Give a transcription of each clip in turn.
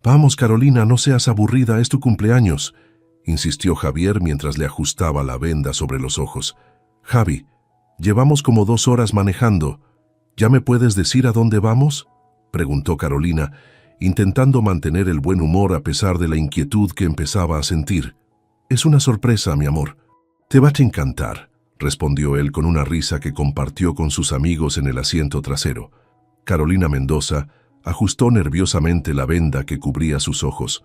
Vamos, Carolina, no seas aburrida, es tu cumpleaños, insistió Javier mientras le ajustaba la venda sobre los ojos. Javi, llevamos como 2 horas manejando. ¿Ya me puedes decir a dónde vamos?, preguntó Carolina, intentando mantener el buen humor a pesar de la inquietud que empezaba a sentir. Es una sorpresa, mi amor. Te va a encantar, respondió él con una risa que compartió con sus amigos en el asiento trasero. Carolina Mendoza ajustó nerviosamente la venda que cubría sus ojos.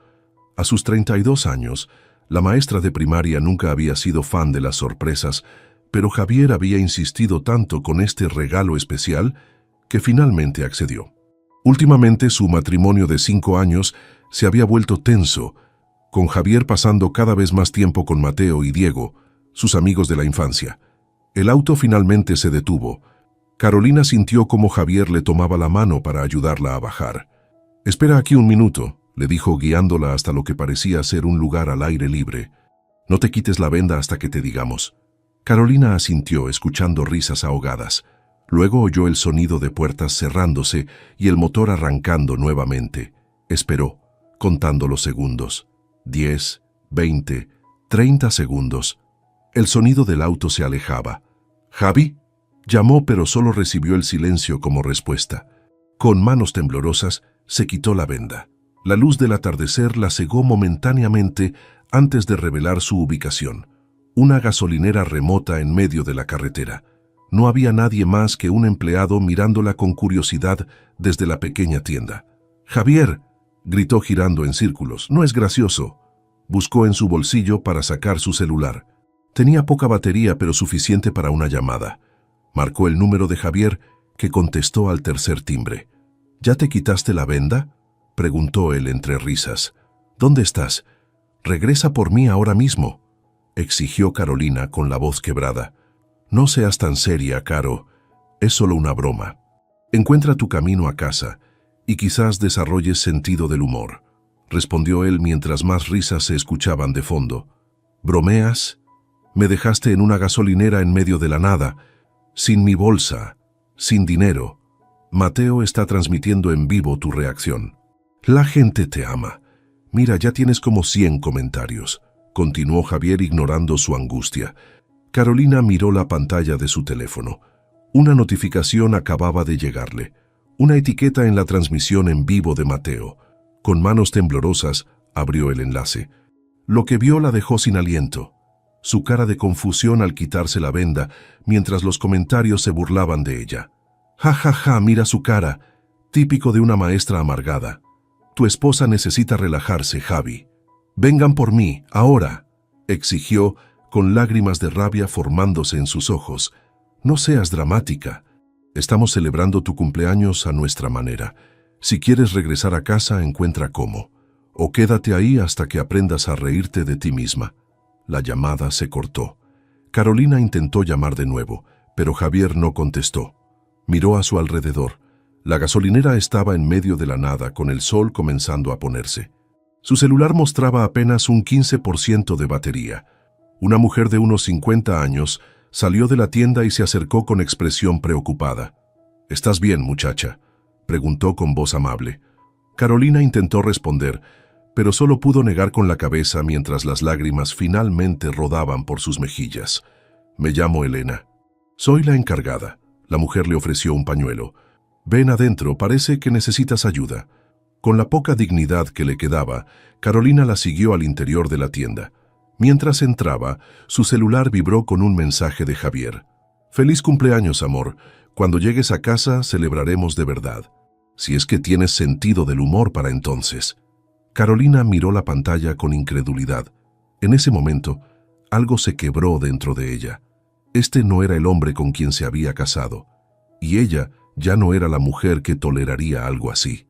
A sus 32 años, la maestra de primaria nunca había sido fan de las sorpresas, pero Javier había insistido tanto con este regalo especial que finalmente accedió. Últimamente su matrimonio de 5 años se había vuelto tenso, con Javier pasando cada vez más tiempo con Mateo y Diego, sus amigos de la infancia. El auto finalmente se detuvo. Carolina sintió cómo Javier le tomaba la mano para ayudarla a bajar. «Espera aquí un minuto», le dijo guiándola hasta lo que parecía ser un lugar al aire libre. «No te quites la venda hasta que te digamos». Carolina asintió, escuchando risas ahogadas. Luego oyó el sonido de puertas cerrándose y el motor arrancando nuevamente. Esperó, contando los segundos. 10, 20, 30 segundos. El sonido del auto se alejaba. «¿Javi?», llamó, pero solo recibió el silencio como respuesta. Con manos temblorosas, se quitó la venda. La luz del atardecer la cegó momentáneamente antes de revelar su ubicación. Una gasolinera remota en medio de la carretera. No había nadie más que un empleado mirándola con curiosidad desde la pequeña tienda. «¡Javier!», gritó girando en círculos. «No es gracioso». Buscó en su bolsillo para sacar su celular. Tenía poca batería, pero suficiente para una llamada. Marcó el número de Javier, que contestó al tercer timbre. «¿Ya te quitaste la venda?», preguntó él entre risas. «¿Dónde estás? Regresa por mí ahora mismo», exigió Carolina con la voz quebrada. «No seas tan seria, Caro. Es solo una broma. Encuentra tu camino a casa y quizás desarrolles sentido del humor», respondió él mientras más risas se escuchaban de fondo. «¿Bromeas? Me dejaste en una gasolinera en medio de la nada, sin mi bolsa, sin dinero. Mateo está transmitiendo en vivo tu reacción. La gente te ama. Mira, ya tienes como 100 comentarios», continuó Javier ignorando su angustia. Carolina miró la pantalla de su teléfono. Una notificación acababa de llegarle. Una etiqueta en la transmisión en vivo de Mateo. Con manos temblorosas, abrió el enlace. Lo que vio la dejó sin aliento. Su cara de confusión al quitarse la venda, mientras los comentarios se burlaban de ella. «Ja, ja, ja, mira su cara, típico de una maestra amargada. Tu esposa necesita relajarse, Javi. Vengan por mí, ahora», exigió, con lágrimas de rabia formándose en sus ojos. «No seas dramática. Estamos celebrando tu cumpleaños a nuestra manera. Si quieres regresar a casa, encuentra cómo. O quédate ahí hasta que aprendas a reírte de ti misma». La llamada se cortó. Carolina intentó llamar de nuevo, pero Javier no contestó. Miró a su alrededor. La gasolinera estaba en medio de la nada, con el sol comenzando a ponerse. Su celular mostraba apenas un 15% de batería. Una mujer de unos 50 años salió de la tienda y se acercó con expresión preocupada. «¿Estás bien, muchacha?», preguntó con voz amable. Carolina intentó responder, pero solo pudo negar con la cabeza mientras las lágrimas finalmente rodaban por sus mejillas. «Me llamo Elena. Soy la encargada». La mujer le ofreció un pañuelo. «Ven adentro, parece que necesitas ayuda». Con la poca dignidad que le quedaba, Carolina la siguió al interior de la tienda. Mientras entraba, su celular vibró con un mensaje de Javier. «Feliz cumpleaños, amor. Cuando llegues a casa, celebraremos de verdad. Si es que tienes sentido del humor para entonces». Carolina miró la pantalla con incredulidad. En ese momento, algo se quebró dentro de ella. Este no era el hombre con quien se había casado, y ella ya no era la mujer que toleraría algo así.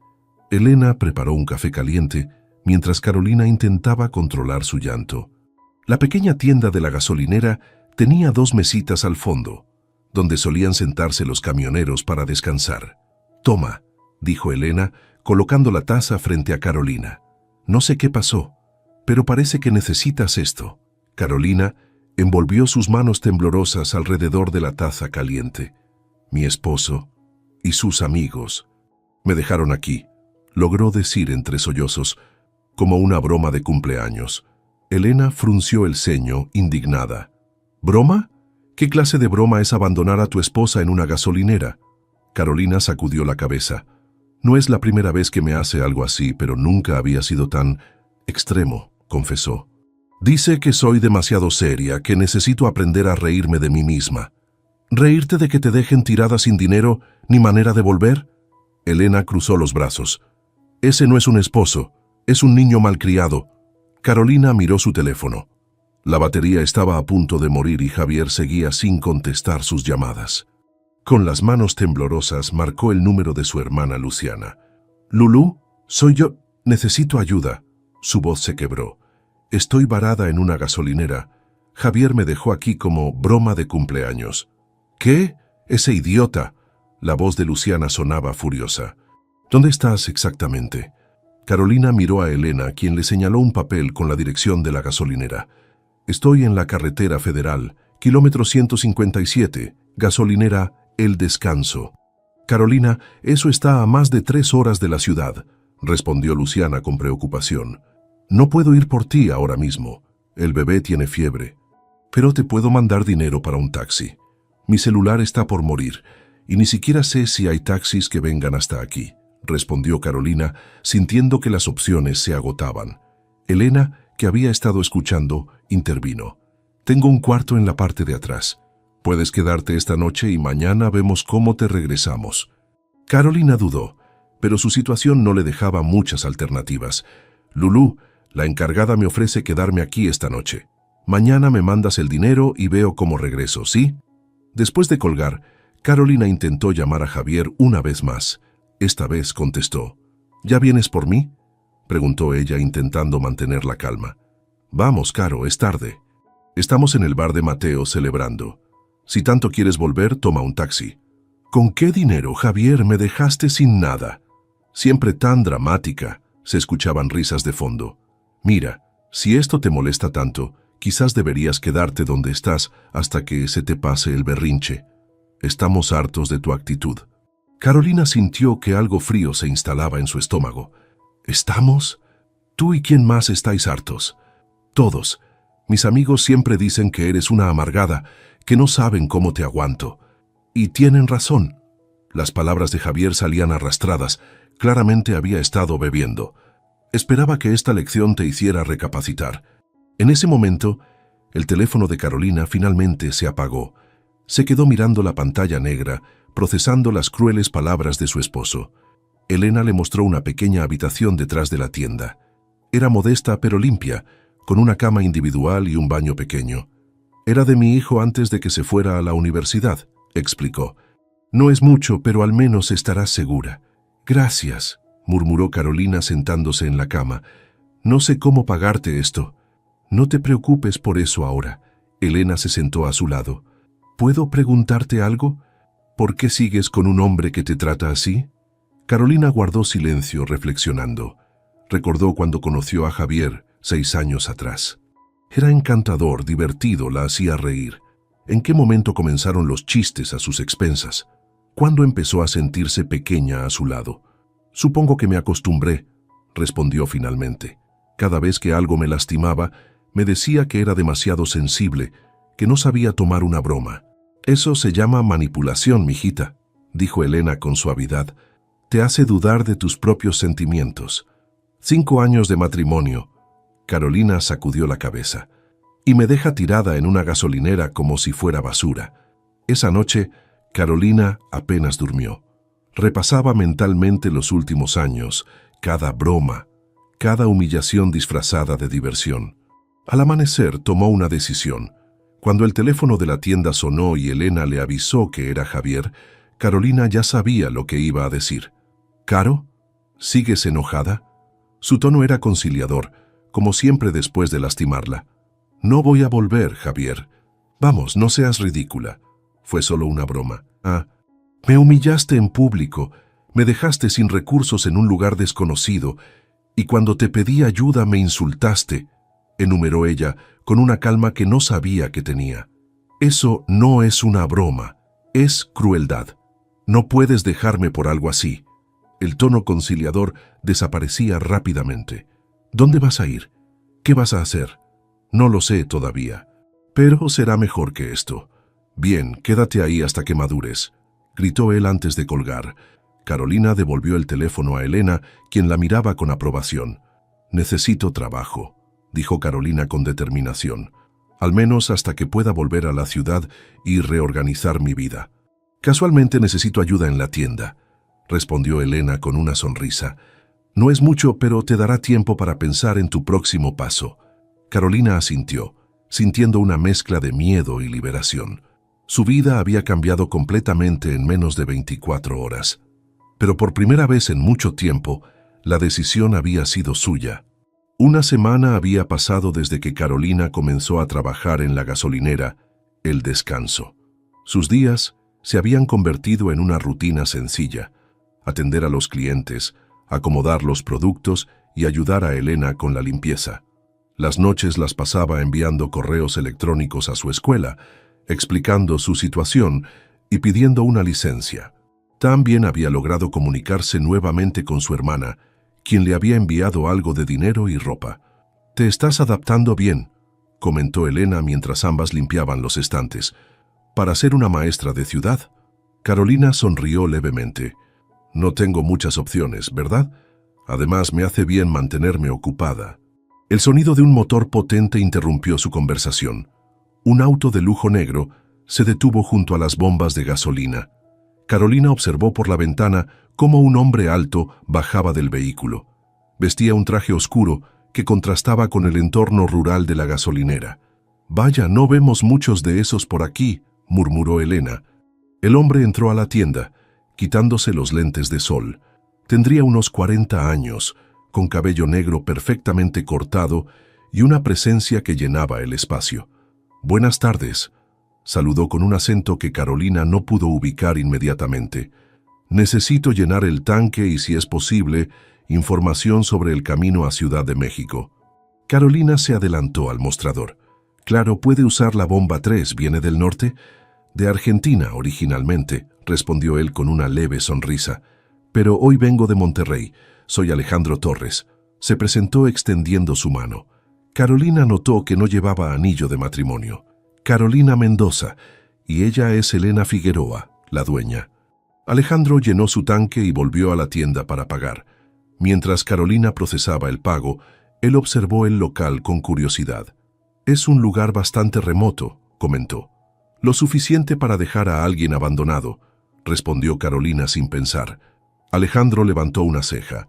Elena preparó un café caliente mientras Carolina intentaba controlar su llanto. La pequeña tienda de la gasolinera tenía 2 mesitas al fondo, donde solían sentarse los camioneros para descansar. «Toma», dijo Elena, colocando la taza frente a Carolina. «No sé qué pasó, pero parece que necesitas esto». Carolina envolvió sus manos temblorosas alrededor de la taza caliente. «Mi esposo y sus amigos me dejaron aquí. logró decir entre sollozos, como una broma de cumpleaños. Elena frunció el ceño, indignada. ¿Broma? ¿Qué clase de broma es abandonar a tu esposa en una gasolinera? Carolina sacudió la cabeza. No es la primera vez que me hace algo así, pero nunca había sido tan extremo, confesó. Dice que soy demasiado seria, que necesito aprender a reírme de mí misma. ¿Reírte de que te dejen tirada sin dinero ni manera de volver? Elena cruzó los brazos. Ese no es un esposo, es un niño malcriado. Carolina miró su teléfono. La batería estaba a punto de morir y Javier seguía sin contestar sus llamadas. Con las manos temblorosas marcó el número de su hermana Luciana. «Lulú, soy yo. Necesito ayuda». Su voz se quebró. «Estoy varada en una gasolinera. Javier me dejó aquí como broma de cumpleaños». «¿Qué? Ese idiota». La voz de Luciana sonaba furiosa. «¿Dónde estás exactamente?» Carolina miró a Elena, quien le señaló un papel con la dirección de la gasolinera. «Estoy en la carretera federal, kilómetro 157, gasolinera El Descanso». «Carolina, eso está a más de 3 horas de la ciudad», respondió Luciana con preocupación. «No puedo ir por ti ahora mismo. El bebé tiene fiebre. Pero te puedo mandar dinero para un taxi. Mi celular está por morir y ni siquiera sé si hay taxis que vengan hasta aquí», respondió Carolina, sintiendo que las opciones se agotaban. Elena, que había estado escuchando, intervino. «Tengo un cuarto en la parte de atrás. Puedes quedarte esta noche y mañana vemos cómo te regresamos». Carolina dudó, pero su situación no le dejaba muchas alternativas. «Lulú, la encargada me ofrece quedarme aquí esta noche. Mañana me mandas el dinero y veo cómo regreso, ¿sí?» Después de colgar, Carolina intentó llamar a Javier una vez más. Esta vez contestó. «¿Ya vienes por mí?», preguntó ella intentando mantener la calma. «Vamos, Caro, es tarde. Estamos en el bar de Mateo celebrando. Si tanto quieres volver, toma un taxi». «¿Con qué dinero, Javier? Me dejaste sin nada». «Siempre tan dramática», se escuchaban risas de fondo. «Mira, si esto te molesta tanto, quizás deberías quedarte donde estás hasta que se te pase el berrinche. Estamos hartos de tu actitud». Carolina sintió que algo frío se instalaba en su estómago. «¿Estamos? ¿Tú y quién más estáis hartos?» «Todos. Mis amigos siempre dicen que eres una amargada, que no saben cómo te aguanto. Y tienen razón». Las palabras de Javier salían arrastradas. Claramente había estado bebiendo. Esperaba que esta lección te hiciera recapacitar. En ese momento, el teléfono de Carolina finalmente se apagó. Se quedó mirando la pantalla negra, procesando las crueles palabras de su esposo. Elena le mostró una pequeña habitación detrás de la tienda. Era modesta pero limpia, con una cama individual y un baño pequeño. «Era de mi hijo antes de que se fuera a la universidad», explicó. «No es mucho, pero al menos estarás segura». «Gracias», murmuró Carolina sentándose en la cama. «No sé cómo pagarte esto». «No te preocupes por eso ahora». Elena se sentó a su lado. «¿Puedo preguntarte algo? ¿Por qué sigues con un hombre que te trata así?» Carolina guardó silencio reflexionando. Recordó cuando conoció a Javier 6 años atrás. Era encantador, divertido, la hacía reír. ¿En qué momento comenzaron los chistes a sus expensas? ¿Cuándo empezó a sentirse pequeña a su lado? «Supongo que me acostumbré», respondió finalmente. «Cada vez que algo me lastimaba, me decía que era demasiado sensible, que no sabía tomar una broma». «Eso se llama manipulación, mijita», dijo Elena con suavidad. «Te hace dudar de tus propios sentimientos». 5 años de matrimonio. Carolina sacudió la cabeza. «Y me deja tirada en una gasolinera como si fuera basura». Esa noche, Carolina apenas durmió. Repasaba mentalmente los últimos años, cada broma, cada humillación disfrazada de diversión. Al amanecer tomó una decisión. Cuando el teléfono de la tienda sonó y Elena le avisó que era Javier, Carolina ya sabía lo que iba a decir. «¿Caro? ¿Sigues enojada?» Su tono era conciliador, como siempre después de lastimarla. «No voy a volver, Javier. Vamos, no seas ridícula. Fue solo una broma». «Ah, me humillaste en público, me dejaste sin recursos en un lugar desconocido, y cuando te pedí ayuda me insultaste», enumeró ella con una calma que no sabía que tenía. «Eso no es una broma, es crueldad. No puedes dejarme por algo así». El tono conciliador desaparecía rápidamente. ¿Dónde vas a ir? ¿Qué vas a hacer? No lo sé todavía. Pero será mejor que esto. Bien, quédate ahí hasta que madures, gritó él antes de colgar. Carolina devolvió el teléfono a Elena, quien la miraba con aprobación. Necesito trabajo, dijo Carolina con determinación. Al menos hasta que pueda volver a la ciudad y reorganizar mi vida. Casualmente necesito ayuda en la tienda, respondió Elena con una sonrisa. No es mucho, pero te dará tiempo para pensar en tu próximo paso. Carolina asintió, sintiendo una mezcla de miedo y liberación. Su vida había cambiado completamente en menos de 24 horas. Pero por primera vez en mucho tiempo, la decisión había sido suya. Una semana había pasado desde que Carolina comenzó a trabajar en la gasolinera, El Descanso. Sus días se habían convertido en una rutina sencilla: atender a los clientes, acomodar los productos y ayudar a Elena con la limpieza. Las noches las pasaba enviando correos electrónicos a su escuela, explicando su situación y pidiendo una licencia. También había logrado comunicarse nuevamente con su hermana, quien le había enviado algo de dinero y ropa. «Te estás adaptando bien», comentó Elena mientras ambas limpiaban los estantes. «Para ser una maestra de ciudad». Carolina sonrió levemente. «No tengo muchas opciones, ¿verdad? Además, me hace bien mantenerme ocupada». El sonido de un motor potente interrumpió su conversación. Un auto de lujo negro se detuvo junto a las bombas de gasolina. Carolina observó por la ventana cómo un hombre alto bajaba del vehículo. Vestía un traje oscuro que contrastaba con el entorno rural de la gasolinera. «Vaya, no vemos muchos de esos por aquí», murmuró Elena. El hombre entró a la tienda, quitándose los lentes de sol. Tendría unos 40 años, con cabello negro perfectamente cortado y una presencia que llenaba el espacio. «Buenas tardes», saludó con un acento que Carolina no pudo ubicar inmediatamente. «Necesito llenar el tanque y, si es posible, información sobre el camino a Ciudad de México». Carolina se adelantó al mostrador. «Claro, puede usar la bomba 3, ¿viene del norte?» «De Argentina, originalmente», respondió él con una leve sonrisa. «Pero hoy vengo de Monterrey. Soy Alejandro Torres». Se presentó extendiendo su mano. Carolina notó que no llevaba anillo de matrimonio. «Carolina Mendoza, y ella es Elena Figueroa, la dueña». Alejandro llenó su tanque y volvió a la tienda para pagar. Mientras Carolina procesaba el pago, él observó el local con curiosidad. «Es un lugar bastante remoto», comentó. «Lo suficiente para dejar a alguien abandonado», respondió Carolina sin pensar. Alejandro levantó una ceja.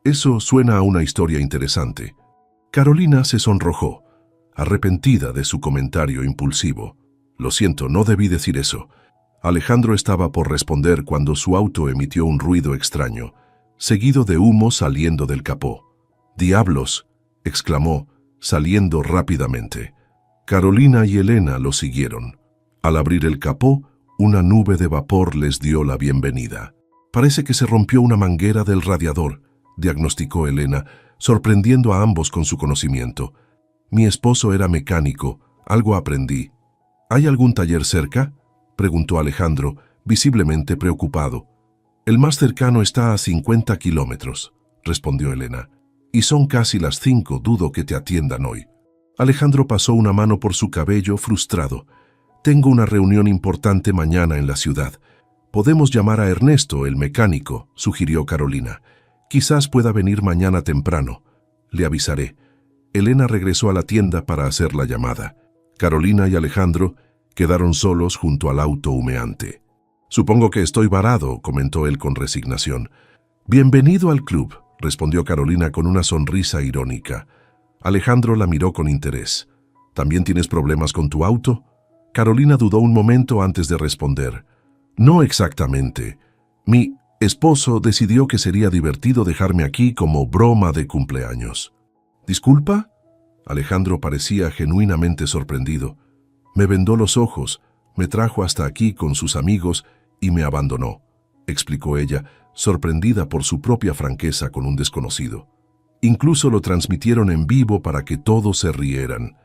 «Eso suena a una historia interesante». Carolina se sonrojó, arrepentida de su comentario impulsivo. «Lo siento, no debí decir eso». Alejandro estaba por responder cuando su auto emitió un ruido extraño, seguido de humo saliendo del capó. «¡Diablos!», exclamó, saliendo rápidamente. Carolina y Elena lo siguieron. Al abrir el capó, una nube de vapor les dio la bienvenida. «Parece que se rompió una manguera del radiador», diagnosticó Elena, sorprendiendo a ambos con su conocimiento. «Mi esposo era mecánico, algo aprendí». «¿Hay algún taller cerca?», preguntó Alejandro, visiblemente preocupado. «El más cercano está a 50 kilómetros», respondió Elena. «Y son casi las 5, dudo que te atiendan hoy». Alejandro pasó una mano por su cabello, frustrado. «Tengo una reunión importante mañana en la ciudad. Podemos llamar a Ernesto, el mecánico», sugirió Carolina. «Quizás pueda venir mañana temprano. Le avisaré». Elena regresó a la tienda para hacer la llamada. Carolina y Alejandro quedaron solos junto al auto humeante. «Supongo que estoy varado», comentó él con resignación. «Bienvenido al club», respondió Carolina con una sonrisa irónica. Alejandro la miró con interés. «¿También tienes problemas con tu auto?». Carolina dudó un momento antes de responder. «No exactamente. Mi esposo decidió que sería divertido dejarme aquí como broma de cumpleaños». «¿Disculpa?». Alejandro parecía genuinamente sorprendido. «Me vendó los ojos, me trajo hasta aquí con sus amigos y me abandonó», explicó ella, sorprendida por su propia franqueza con un desconocido. Incluso lo transmitieron en vivo para que todos se rieran.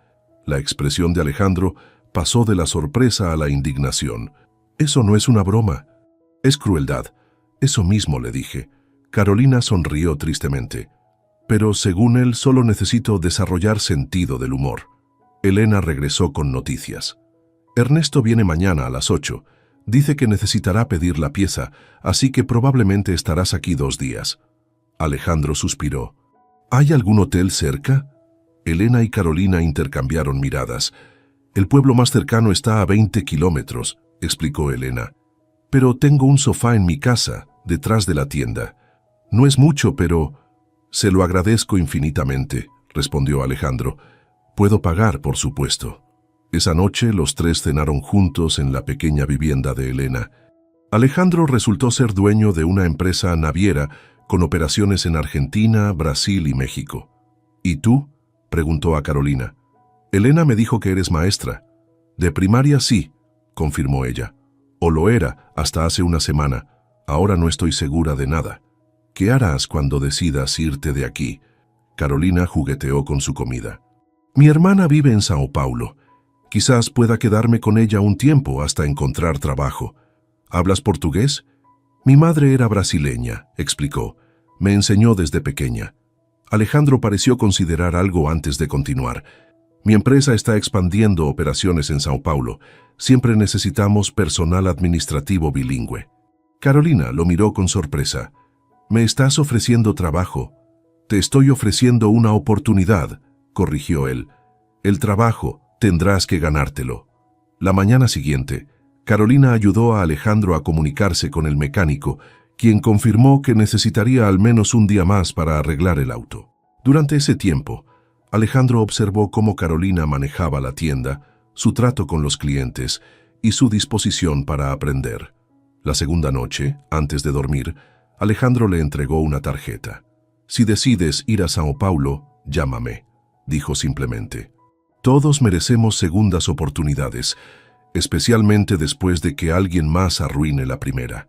La expresión de Alejandro pasó de la sorpresa a la indignación. «Eso no es una broma. Es crueldad». «Eso mismo le dije». Carolina sonrió tristemente. Pero según él, solo necesito desarrollar sentido del humor. Elena regresó con noticias. Ernesto viene mañana a las 8. Dice que necesitará pedir la pieza, así que probablemente estarás aquí 2 días. Alejandro suspiró. ¿Hay algún hotel cerca? Elena y Carolina intercambiaron miradas. El pueblo más cercano está a 20 kilómetros, explicó Elena. Pero tengo un sofá en mi casa, detrás de la tienda. No es mucho, pero... Se lo agradezco infinitamente, respondió Alejandro. Puedo pagar, por supuesto. Esa noche los 3 cenaron juntos en la pequeña vivienda de Elena. Alejandro resultó ser dueño de una empresa naviera con operaciones en Argentina, Brasil y México. ¿Y tú?, preguntó a Carolina. Elena me dijo que eres maestra. De primaria sí, confirmó ella. O lo era hasta hace una semana. Ahora no estoy segura de nada. ¿Qué harás cuando decidas irte de aquí? Carolina jugueteó con su comida. Mi hermana vive en Sao Paulo. Quizás pueda quedarme con ella un tiempo hasta encontrar trabajo. ¿Hablas portugués? Mi madre era brasileña, explicó. Me enseñó desde pequeña. Alejandro pareció considerar algo antes de continuar. Mi empresa está expandiendo operaciones en Sao Paulo. Siempre necesitamos personal administrativo bilingüe. Carolina lo miró con sorpresa. Me estás ofreciendo trabajo. Te estoy ofreciendo una oportunidad, corrigió él. El trabajo, tendrás que ganártelo. La mañana siguiente, Carolina ayudó a Alejandro a comunicarse con el mecánico, quien confirmó que necesitaría al menos un día más para arreglar el auto. Durante ese tiempo, Alejandro observó cómo Carolina manejaba la tienda, su trato con los clientes y su disposición para aprender. La segunda noche, antes de dormir, Alejandro le entregó una tarjeta. Si decides ir a Sao Paulo, llámame, dijo simplemente. Todos merecemos segundas oportunidades, especialmente después de que alguien más arruine la primera.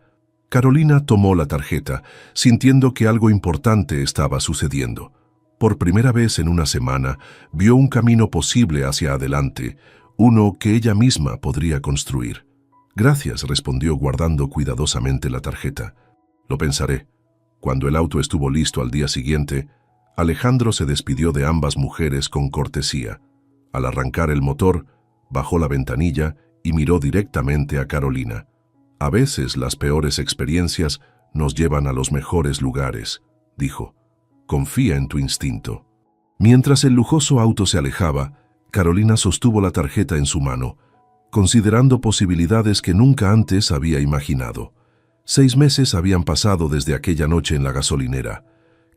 Carolina tomó la tarjeta, sintiendo que algo importante estaba sucediendo. Por primera vez en una semana, vio un camino posible hacia adelante, uno que ella misma podría construir. Gracias, respondió guardando cuidadosamente la tarjeta. Lo pensaré. Cuando el auto estuvo listo al día siguiente, Alejandro se despidió de ambas mujeres con cortesía. Al arrancar el motor, bajó la ventanilla y miró directamente a Carolina. A veces las peores experiencias nos llevan a los mejores lugares, dijo. Confía en tu instinto. Mientras el lujoso auto se alejaba, Carolina sostuvo la tarjeta en su mano, considerando posibilidades que nunca antes había imaginado. 6 meses habían pasado desde aquella noche en la gasolinera.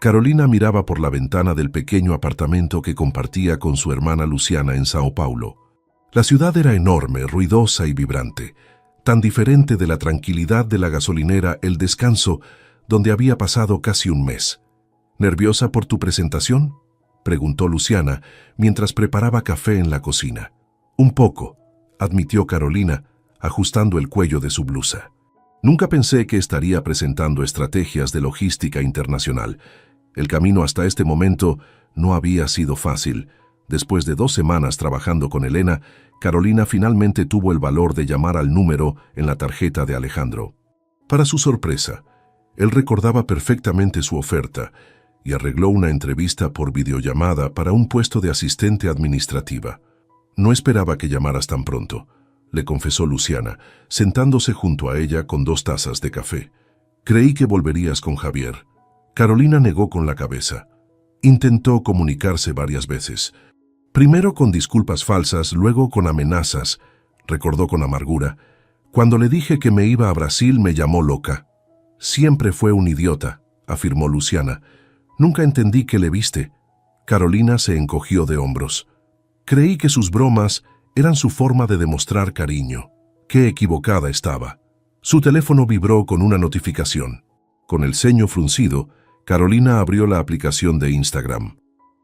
Carolina miraba por la ventana del pequeño apartamento que compartía con su hermana Luciana en Sao Paulo. La ciudad era enorme, ruidosa y vibrante, tan diferente de la tranquilidad de la gasolinera El Descanso, donde había pasado casi un mes. ¿Nerviosa por tu presentación?, preguntó Luciana mientras preparaba café en la cocina. Un poco, admitió Carolina, ajustando el cuello de su blusa. Nunca pensé que estaría presentando estrategias de logística internacional. El camino hasta este momento no había sido fácil. Después de 2 semanas trabajando con Elena, Carolina finalmente tuvo el valor de llamar al número en la tarjeta de Alejandro. Para su sorpresa, él recordaba perfectamente su oferta y arregló una entrevista por videollamada para un puesto de asistente administrativa. No esperaba que llamaras tan pronto, le confesó Luciana, sentándose junto a ella con 2 tazas de café. Creí que volverías con Javier. Carolina negó con la cabeza. Intentó comunicarse varias veces. Primero con disculpas falsas, luego con amenazas, recordó con amargura. Cuando le dije que me iba a Brasil me llamó loca. Siempre fue un idiota, afirmó Luciana. Nunca entendí que le viste. Carolina se encogió de hombros. Creí que sus bromas eran su forma de demostrar cariño. Qué equivocada estaba. Su teléfono vibró con una notificación. Con el ceño fruncido, Carolina abrió la aplicación de Instagram.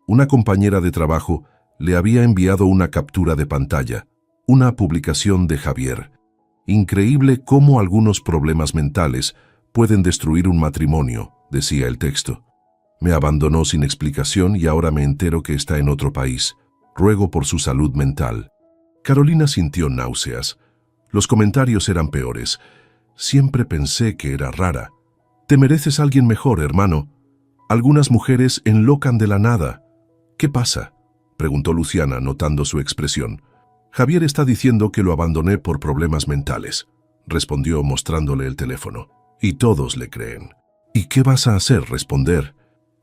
Una compañera de trabajo le había enviado una captura de pantalla, una publicación de Javier. Increíble cómo algunos problemas mentales pueden destruir un matrimonio, decía el texto. Me abandonó sin explicación y ahora me entero que está en otro país. Ruego por su salud mental. Carolina sintió náuseas. Los comentarios eran peores. Siempre pensé que era rara. Te mereces a alguien mejor, hermano. Algunas mujeres enlocan de la nada. ¿Qué pasa?, preguntó Luciana, notando su expresión. Javier está diciendo que lo abandoné por problemas mentales, respondió mostrándole el teléfono. Y todos le creen. ¿Y qué vas a hacer? Responder.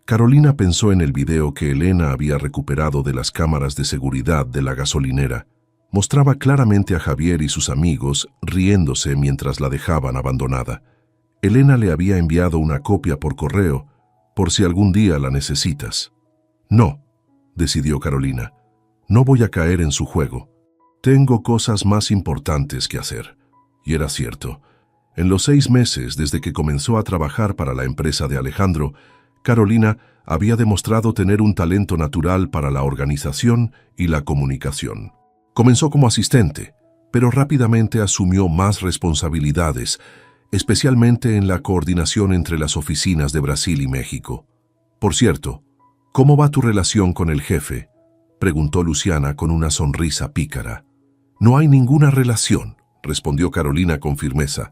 Carolina pensó en el video que Elena había recuperado de las cámaras de seguridad de la gasolinera. Mostraba claramente a Javier y sus amigos riéndose mientras la dejaban abandonada. Elena le había enviado una copia por correo, por si algún día la necesitas. No, decidió Carolina. No voy a caer en su juego. Tengo cosas más importantes que hacer. Y era cierto. En los 6 meses desde que comenzó a trabajar para la empresa de Alejandro, Carolina había demostrado tener un talento natural para la organización y la comunicación. Comenzó como asistente, pero rápidamente asumió más responsabilidades, especialmente en la coordinación entre las oficinas de Brasil y México. Por cierto, ¿cómo va tu relación con el jefe?, preguntó Luciana con una sonrisa pícara. No hay ninguna relación, respondió Carolina con firmeza.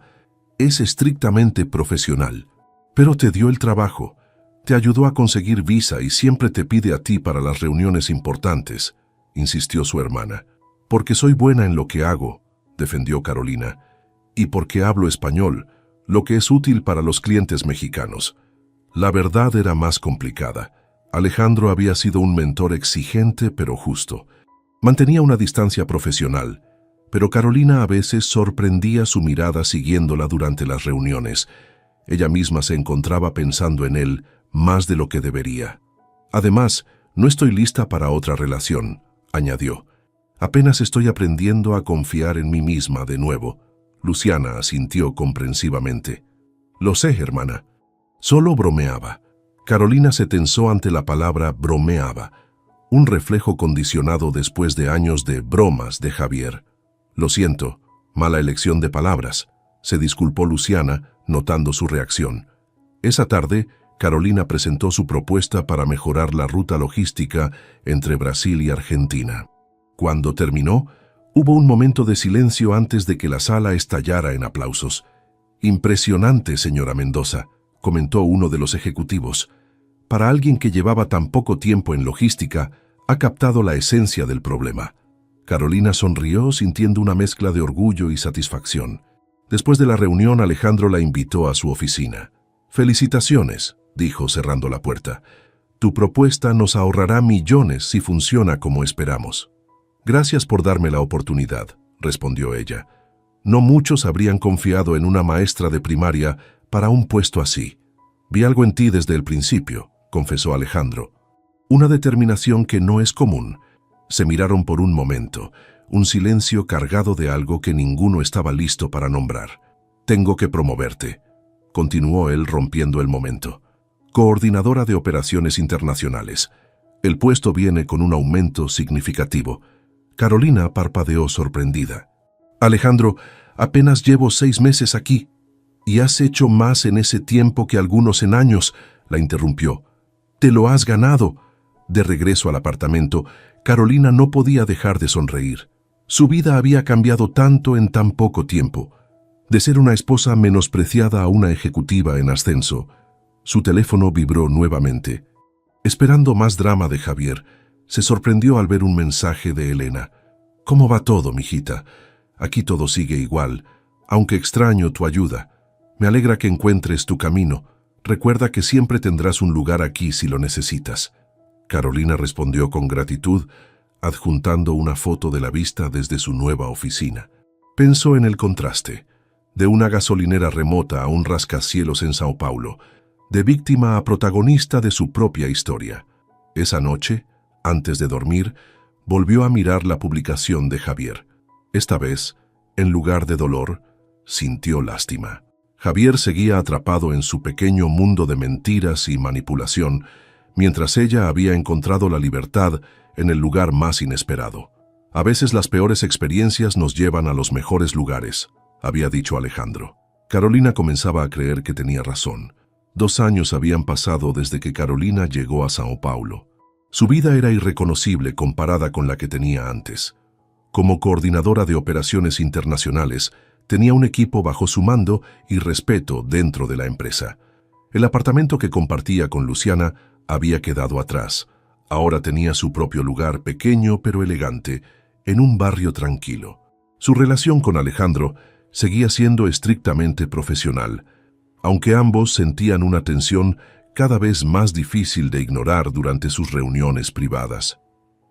Es estrictamente profesional. Pero te dio el trabajo, te ayudó a conseguir visa y siempre te pide a ti para las reuniones importantes, insistió su hermana. Porque soy buena en lo que hago, defendió Carolina, y porque hablo español, lo que es útil para los clientes mexicanos. La verdad era más complicada. Alejandro había sido un mentor exigente pero justo. Mantenía una distancia profesional, pero Carolina a veces sorprendía su mirada siguiéndola durante las reuniones. Ella misma se encontraba pensando en él más de lo que debería. Además, no estoy lista para otra relación, añadió. Apenas estoy aprendiendo a confiar en mí misma de nuevo. Luciana asintió comprensivamente. Lo sé, hermana. Solo bromeaba. Carolina se tensó ante la palabra bromeaba, un reflejo condicionado después de años de bromas de Javier. Lo siento, mala elección de palabras, se disculpó Luciana, notando su reacción. Esa tarde, Carolina presentó su propuesta para mejorar la ruta logística entre Brasil y Argentina. Cuando terminó, hubo un momento de silencio antes de que la sala estallara en aplausos. Impresionante, señora Mendoza, comentó uno de los ejecutivos. Para alguien que llevaba tan poco tiempo en logística, ha captado la esencia del problema. Carolina sonrió sintiendo una mezcla de orgullo y satisfacción. Después de la reunión, Alejandro la invitó a su oficina. «Felicitaciones», dijo cerrando la puerta. «Tu propuesta nos ahorrará millones si funciona como esperamos». «Gracias por darme la oportunidad», respondió ella. «No muchos habrían confiado en una maestra de primaria para un puesto así. Vi algo en ti desde el principio», confesó Alejandro. «Una determinación que no es común». Se miraron por un momento, un silencio cargado de algo que ninguno estaba listo para nombrar. «Tengo que promoverte», continuó él rompiendo el momento. «Coordinadora de operaciones internacionales. El puesto viene con un aumento significativo». Carolina parpadeó sorprendida. «Alejandro, apenas llevo 6 meses aquí». «Y has hecho más en ese tiempo que algunos en años», la interrumpió. «Te lo has ganado». De regreso al apartamento, Carolina no podía dejar de sonreír. Su vida había cambiado tanto en tan poco tiempo. De ser una esposa menospreciada a una ejecutiva en ascenso. Su teléfono vibró nuevamente. Esperando más drama de Javier, se sorprendió al ver un mensaje de Elena. «¿Cómo va todo, mijita? Aquí todo sigue igual, aunque extraño tu ayuda. Me alegra que encuentres tu camino. Recuerda que siempre tendrás un lugar aquí si lo necesitas». Carolina respondió con gratitud, adjuntando una foto de la vista desde su nueva oficina. Pensó en el contraste, de una gasolinera remota a un rascacielos en Sao Paulo, de víctima a protagonista de su propia historia. Esa noche, antes de dormir, volvió a mirar la publicación de Javier. Esta vez, en lugar de dolor, sintió lástima. Javier seguía atrapado en su pequeño mundo de mentiras y manipulación, mientras ella había encontrado la libertad en el lugar más inesperado. «A veces las peores experiencias nos llevan a los mejores lugares», había dicho Alejandro. Carolina comenzaba a creer que tenía razón. 2 años habían pasado desde que Carolina llegó a Sao Paulo. Su vida era irreconocible comparada con la que tenía antes. Como coordinadora de operaciones internacionales, tenía un equipo bajo su mando y respeto dentro de la empresa. El apartamento que compartía con Luciana había quedado atrás. Ahora tenía su propio lugar, pequeño pero elegante, en un barrio tranquilo. Su relación con Alejandro seguía siendo estrictamente profesional, aunque ambos sentían una tensión cada vez más difícil de ignorar durante sus reuniones privadas.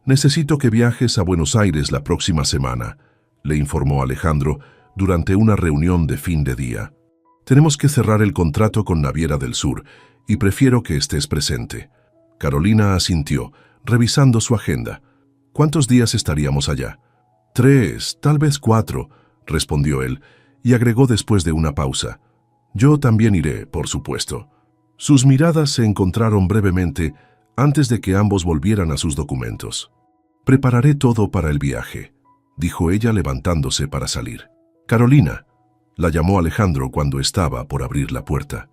«Necesito que viajes a Buenos Aires la próxima semana», le informó Alejandro durante una reunión de fin de día. «Tenemos que cerrar el contrato con Naviera del Sur y prefiero que estés presente». Carolina asintió, revisando su agenda. «¿Cuántos días estaríamos allá?» 3, tal vez 4, respondió él, y agregó después de una pausa. «Yo también iré, por supuesto». Sus miradas se encontraron brevemente antes de que ambos volvieran a sus documentos. «Prepararé todo para el viaje», dijo ella levantándose para salir. «Carolina», la llamó Alejandro cuando estaba por abrir la puerta.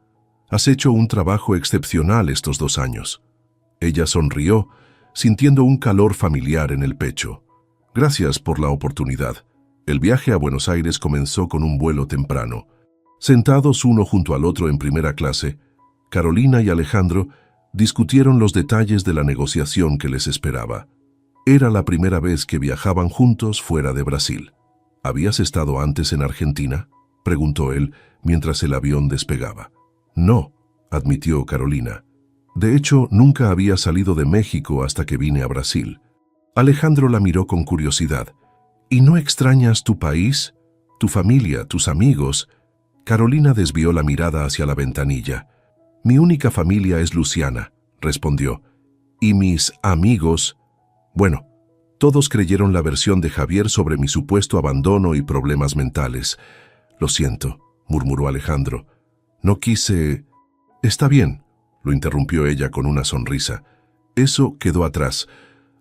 «Has hecho un trabajo excepcional estos 2 años». Ella sonrió, sintiendo un calor familiar en el pecho. «Gracias por la oportunidad». El viaje a Buenos Aires comenzó con un vuelo temprano. Sentados uno junto al otro en primera clase, Carolina y Alejandro discutieron los detalles de la negociación que les esperaba. Era la primera vez que viajaban juntos fuera de Brasil. «¿Habías estado antes en Argentina?», preguntó él mientras el avión despegaba. «No», admitió Carolina. «De hecho, nunca había salido de México hasta que vine a Brasil». Alejandro la miró con curiosidad. «¿Y no extrañas tu país, tu familia, tus amigos?» Carolina desvió la mirada hacia la ventanilla. «Mi única familia es Luciana», respondió. «Y mis amigos...» Bueno, todos creyeron la versión de Javier sobre mi supuesto abandono y problemas mentales. «Lo siento», murmuró Alejandro. «No quise...» «Está bien», lo interrumpió ella con una sonrisa. «Eso quedó atrás.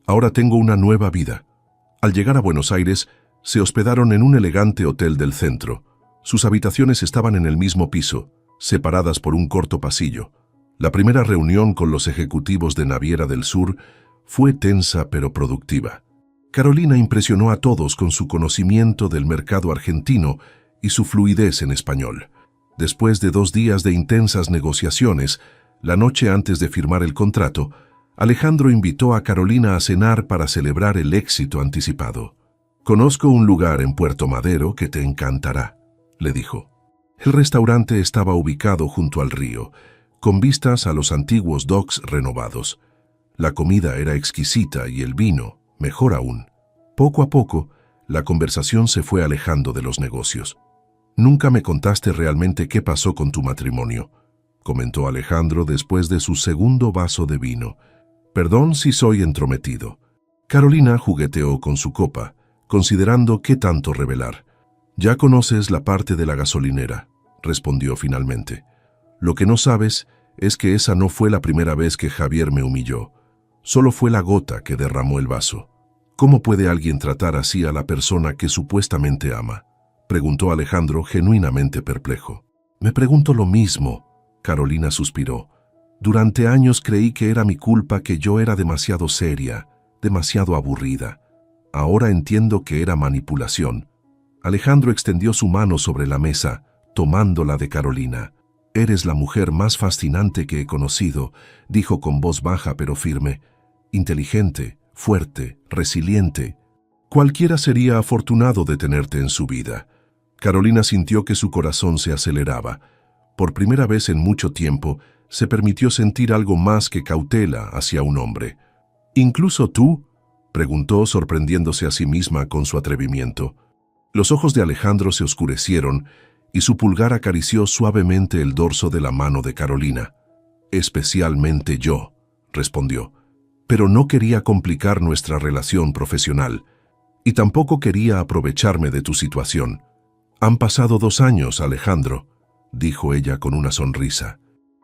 Ahora tengo una nueva vida». Al llegar a Buenos Aires, se hospedaron en un elegante hotel del centro. Sus habitaciones estaban en el mismo piso, separadas por un corto pasillo. La primera reunión con los ejecutivos de Naviera del Sur fue tensa pero productiva. Carolina impresionó a todos con su conocimiento del mercado argentino y su fluidez en español. Después de 2 días de intensas negociaciones, la noche antes de firmar el contrato, Alejandro invitó a Carolina a cenar para celebrar el éxito anticipado. «Conozco un lugar en Puerto Madero que te encantará», le dijo. El restaurante estaba ubicado junto al río, con vistas a los antiguos docks renovados. La comida era exquisita y el vino, mejor aún. Poco a poco, la conversación se fue alejando de los negocios. «Nunca me contaste realmente qué pasó con tu matrimonio», comentó Alejandro después de su segundo vaso de vino. «Perdón si soy entrometido». Carolina jugueteó con su copa, considerando qué tanto revelar. «Ya conoces la parte de la gasolinera», respondió finalmente. «Lo que no sabes es que esa no fue la primera vez que Javier me humilló. Solo fue la gota que derramó el vaso». «¿Cómo puede alguien tratar así a la persona que supuestamente ama?», preguntó Alejandro genuinamente perplejo. «Me pregunto lo mismo», Carolina suspiró. «Durante años creí que era mi culpa, que yo era demasiado seria, demasiado aburrida. Ahora entiendo que era manipulación». Alejandro extendió su mano sobre la mesa, tomándola de Carolina. «Eres la mujer más fascinante que he conocido», dijo con voz baja pero firme. «Inteligente, fuerte, resiliente. Cualquiera sería afortunado de tenerte en su vida». Carolina sintió que su corazón se aceleraba. Por primera vez en mucho tiempo, se permitió sentir algo más que cautela hacia un hombre. «¿Incluso tú?», preguntó, sorprendiéndose a sí misma con su atrevimiento. Los ojos de Alejandro se oscurecieron y su pulgar acarició suavemente el dorso de la mano de Carolina. «Especialmente yo», respondió. «Pero no quería complicar nuestra relación profesional y tampoco quería aprovecharme de tu situación». «Han pasado 2 años, Alejandro», dijo ella con una sonrisa.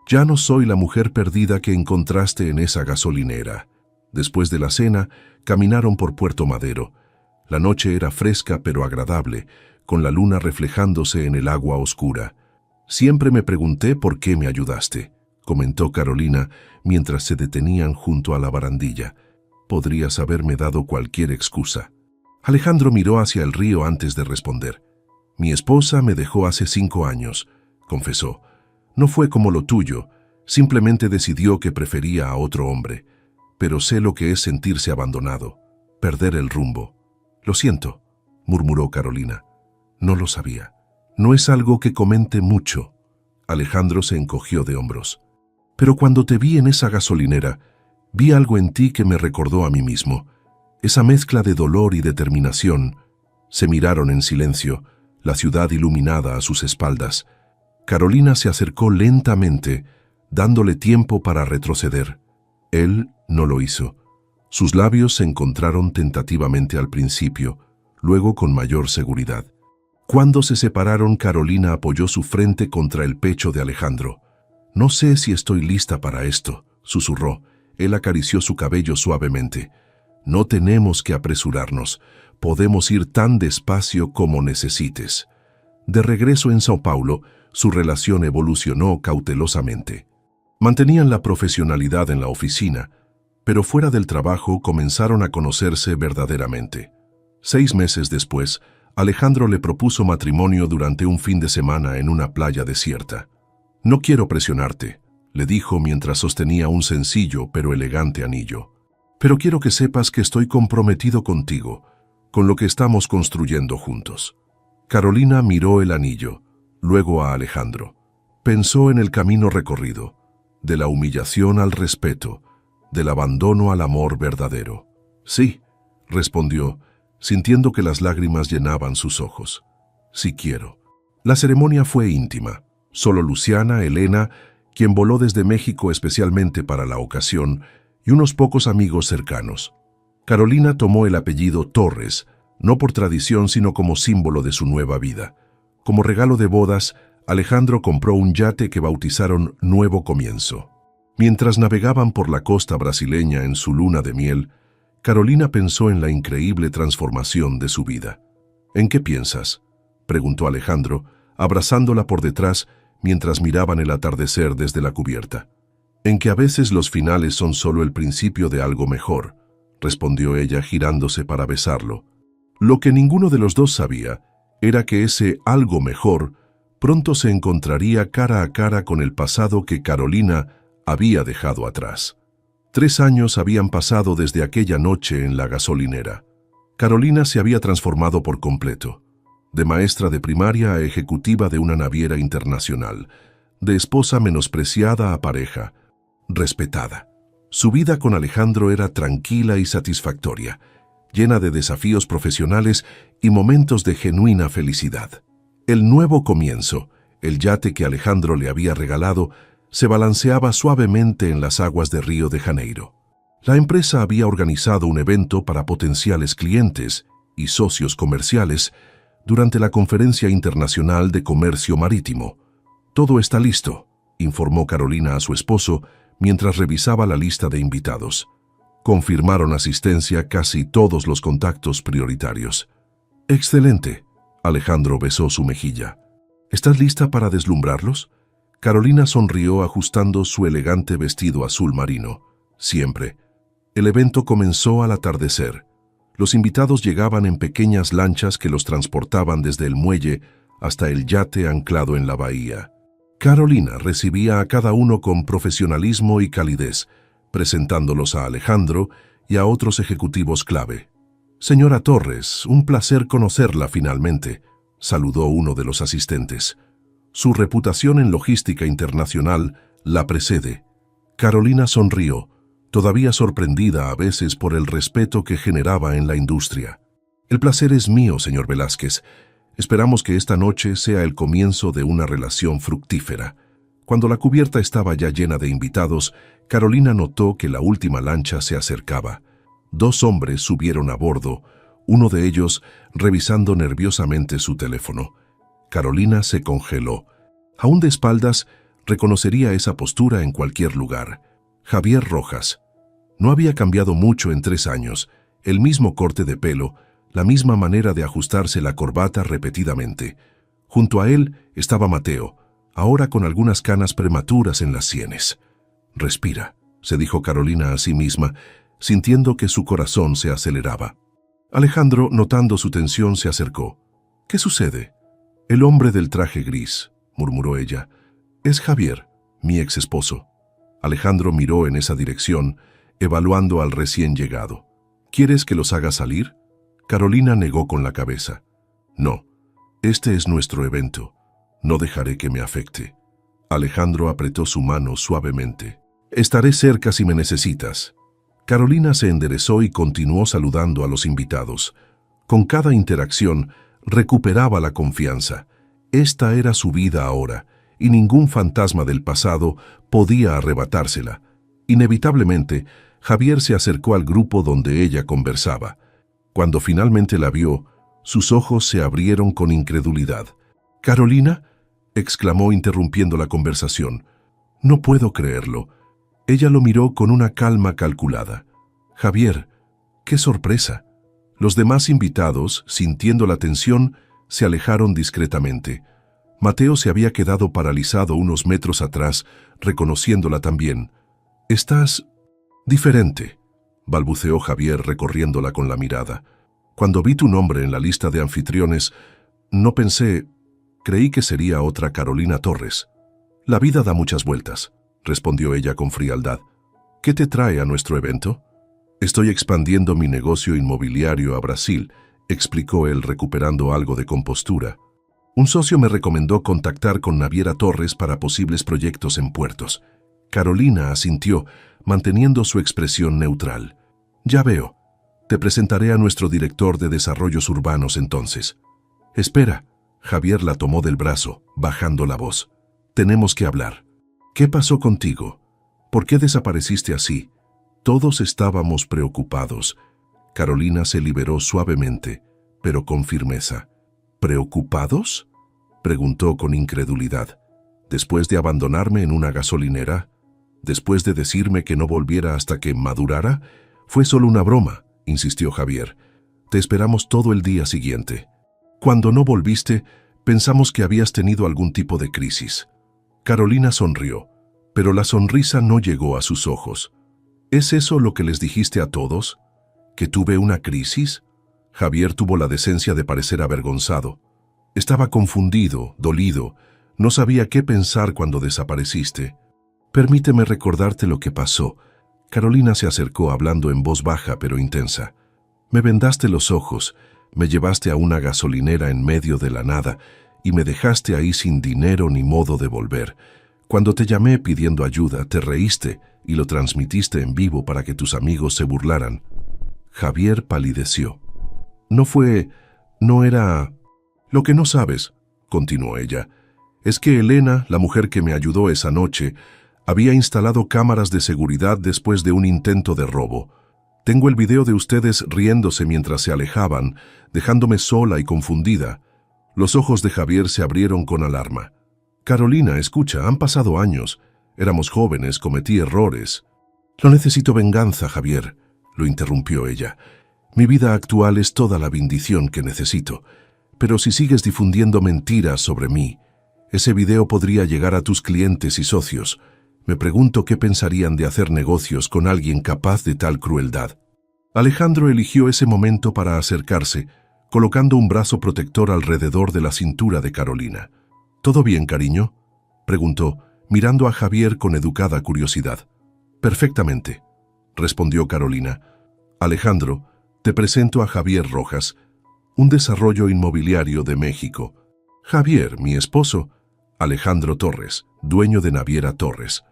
«Ya no soy la mujer perdida que encontraste en esa gasolinera». Después de la cena, caminaron por Puerto Madero. La noche era fresca pero agradable, con la luna reflejándose en el agua oscura. «Siempre me pregunté por qué me ayudaste», comentó Carolina mientras se detenían junto a la barandilla. «Podrías haberme dado cualquier excusa». Alejandro miró hacia el río antes de responder. «Mi esposa me dejó hace 5 años», confesó. «No fue como lo tuyo, Simplemente decidió que prefería a otro hombre, pero sé lo que es sentirse abandonado, perder el rumbo. Lo siento, murmuró Carolina. No lo sabía. No es algo que comente mucho. Alejandro se encogió de hombros. Pero cuando te vi en esa gasolinera, vi algo en ti que me recordó a mí mismo. Esa mezcla de dolor y determinación. Se miraron en silencio, la ciudad iluminada a sus espaldas. Carolina se acercó lentamente, dándole tiempo para retroceder. Él no lo hizo. Sus labios se encontraron tentativamente al principio, luego con mayor seguridad. Cuando se separaron, Carolina apoyó su frente contra el pecho de Alejandro. «No sé si estoy lista para esto», susurró. Él acarició su cabello suavemente. «No tenemos que apresurarnos. Podemos ir tan despacio como necesites». De regreso en Sao Paulo, su relación evolucionó cautelosamente. Mantenían la profesionalidad en la oficina, pero fuera del trabajo comenzaron a conocerse verdaderamente. 6 meses después, Alejandro le propuso matrimonio durante un fin de semana en una playa desierta. «No quiero presionarte», le dijo mientras sostenía un sencillo pero elegante anillo. «Pero quiero que sepas que estoy comprometido contigo, con lo que estamos construyendo juntos». Carolina miró el anillo, luego a Alejandro. Pensó en el camino recorrido, de la humillación al respeto, del abandono al amor verdadero. «Sí», respondió, sintiendo que las lágrimas llenaban sus ojos. «Sí quiero». La ceremonia fue íntima. Solo Luciana, Elena, quien voló desde México especialmente para la ocasión, y unos pocos amigos cercanos. Carolina tomó el apellido Torres, no por tradición sino como símbolo de su nueva vida. Como regalo de bodas, Alejandro compró un yate que bautizaron Nuevo Comienzo. Mientras navegaban por la costa brasileña en su luna de miel, Carolina pensó en la increíble transformación de su vida. «¿En qué piensas?», preguntó Alejandro, abrazándola por detrás mientras miraban el atardecer desde la cubierta. «En que a veces los finales son solo el principio de algo mejor», respondió ella girándose para besarlo. Lo que ninguno de los dos sabía era que ese algo mejor pronto se encontraría cara a cara con el pasado que Carolina había dejado atrás. 3 años habían pasado desde aquella noche en la gasolinera. Carolina se había transformado por completo, de maestra de primaria a ejecutiva de una naviera internacional, de esposa menospreciada a pareja, respetada. Su vida con Alejandro era tranquila y satisfactoria, llena de desafíos profesionales y momentos de genuina felicidad. El Nuevo Comienzo, el yate que Alejandro le había regalado, se balanceaba suavemente en las aguas de Río de Janeiro. La empresa había organizado un evento para potenciales clientes y socios comerciales durante la Conferencia Internacional de Comercio Marítimo. «Todo está listo», informó Carolina a su esposo mientras revisaba la lista de invitados. Confirmaron asistencia casi todos los contactos prioritarios. «Excelente», Alejandro besó su mejilla. «¿Estás lista para deslumbrarlos?». Carolina sonrió ajustando su elegante vestido azul marino. «Siempre». El evento comenzó al atardecer. Los invitados llegaban en pequeñas lanchas que los transportaban desde el muelle hasta el yate anclado en la bahía. Carolina recibía a cada uno con profesionalismo y calidez, presentándolos a Alejandro y a otros ejecutivos clave. «Señora Torres, un placer conocerla finalmente», saludó uno de los asistentes. Su reputación en logística internacional la precede. Carolina sonrió, todavía sorprendida a veces por el respeto que generaba en la industria. «El placer es mío, señor Velázquez. Esperamos que esta noche sea el comienzo de una relación fructífera». Cuando la cubierta estaba ya llena de invitados, Carolina notó que la última lancha se acercaba. 2 hombres subieron a bordo, uno de ellos revisando nerviosamente su teléfono. Carolina se congeló. Aún de espaldas, reconocería esa postura en cualquier lugar. Javier Rojas. No había cambiado mucho en 3 años, el mismo corte de pelo, la misma manera de ajustarse la corbata repetidamente. Junto a él estaba Mateo, ahora con algunas canas prematuras en las sienes. «Respira», se dijo Carolina a sí misma, sintiendo que su corazón se aceleraba. Alejandro, notando su tensión, se acercó. «¿Qué sucede?» «El hombre del traje gris», murmuró ella. «Es Javier, mi ex esposo». Alejandro miró en esa dirección, evaluando al recién llegado. ¿Quieres que los haga salir? Carolina negó con la cabeza. No, este es nuestro evento. No dejaré que me afecte. Alejandro apretó su mano suavemente. Estaré cerca si me necesitas. Carolina se enderezó y continuó saludando a los invitados. Con cada interacción, recuperaba la confianza. Esta era su vida ahora, y ningún fantasma del pasado podía arrebatársela. Inevitablemente, Javier se acercó al grupo donde ella conversaba. Cuando finalmente la vio, sus ojos se abrieron con incredulidad. «¿Carolina?», exclamó interrumpiendo la conversación. «No puedo creerlo». Ella lo miró con una calma calculada. «Javier, qué sorpresa». Los demás invitados, sintiendo la tensión, se alejaron discretamente. Mateo se había quedado paralizado unos metros atrás, reconociéndola también. «Estás diferente», balbuceó Javier recorriéndola con la mirada. «Cuando vi tu nombre en la lista de anfitriones, no pensé, creí que sería otra Carolina Torres». «La vida da muchas vueltas», respondió ella con frialdad. «¿Qué te trae a nuestro evento?» «Estoy expandiendo mi negocio inmobiliario a Brasil», explicó él recuperando algo de compostura. «Un socio me recomendó contactar con Naviera Torres para posibles proyectos en puertos». Carolina asintió, manteniendo su expresión neutral. «Ya veo. Te presentaré a nuestro director de desarrollos urbanos entonces». «Espera». Javier la tomó del brazo, bajando la voz. «Tenemos que hablar. ¿Qué pasó contigo? ¿Por qué desapareciste así?» Todos estábamos preocupados. Carolina se liberó suavemente, pero con firmeza. «¿Preocupados?», preguntó con incredulidad. «¿Después de abandonarme en una gasolinera? ¿Después de decirme que no volviera hasta que madurara? Fue solo una broma», insistió Javier. «Te esperamos todo el día siguiente. Cuando no volviste, pensamos que habías tenido algún tipo de crisis». Carolina sonrió, pero la sonrisa no llegó a sus ojos. «¿Es eso lo que les dijiste a todos? ¿Que tuve una crisis?». Javier tuvo la decencia de parecer avergonzado. Estaba confundido, dolido. No sabía qué pensar cuando desapareciste. «Permíteme recordarte lo que pasó». Carolina se acercó hablando en voz baja pero intensa. «Me vendaste los ojos, me llevaste a una gasolinera en medio de la nada y me dejaste ahí sin dinero ni modo de volver. Cuando te llamé pidiendo ayuda, te reíste y lo transmitiste en vivo para que tus amigos se burlaran». Javier palideció. No era... «Lo que no sabes», continuó ella, «es que Elena, la mujer que me ayudó esa noche, había instalado cámaras de seguridad después de un intento de robo. Tengo el video de ustedes riéndose mientras se alejaban, dejándome sola y confundida». Los ojos de Javier se abrieron con alarma. «Carolina, escucha, han pasado años. Éramos jóvenes, cometí errores». «No necesito venganza, Javier», lo interrumpió ella. «Mi vida actual es toda la bendición que necesito. Pero si sigues difundiendo mentiras sobre mí, ese video podría llegar a tus clientes y socios. Me pregunto qué pensarían de hacer negocios con alguien capaz de tal crueldad». Alejandro eligió ese momento para acercarse, colocando un brazo protector alrededor de la cintura de Carolina. «¿Todo bien, cariño?», preguntó, mirando a Javier con educada curiosidad. «Perfectamente», respondió Carolina. «Alejandro, te presento a Javier Rojas, un desarrollo inmobiliario de México. Javier, mi esposo, Alejandro Torres, dueño de Naviera Torres».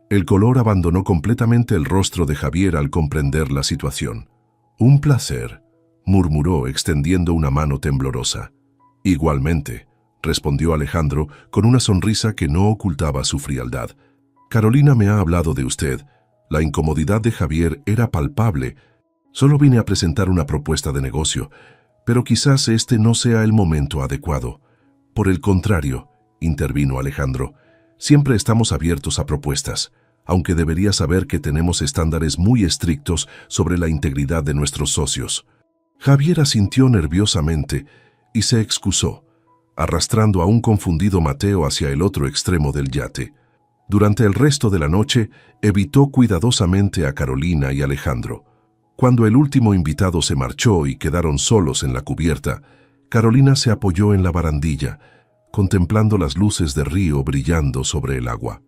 El color abandonó completamente el rostro de Javier al comprender la situación. «Un placer», murmuró extendiendo una mano temblorosa. «Igualmente», respondió Alejandro con una sonrisa que no ocultaba su frialdad. «Carolina me ha hablado de usted. La incomodidad de Javier era palpable. Solo vine a presentar una propuesta de negocio, pero quizás este no sea el momento adecuado». «Por el contrario», intervino Alejandro, «siempre estamos abiertos a propuestas, aunque debería saber que tenemos estándares muy estrictos sobre la integridad de nuestros socios». Javier asintió nerviosamente y se excusó, arrastrando a un confundido Mateo hacia el otro extremo del yate. Durante el resto de la noche, evitó cuidadosamente a Carolina y Alejandro. Cuando el último invitado se marchó y quedaron solos en la cubierta, Carolina se apoyó en la barandilla, contemplando las luces de río brillando sobre el agua.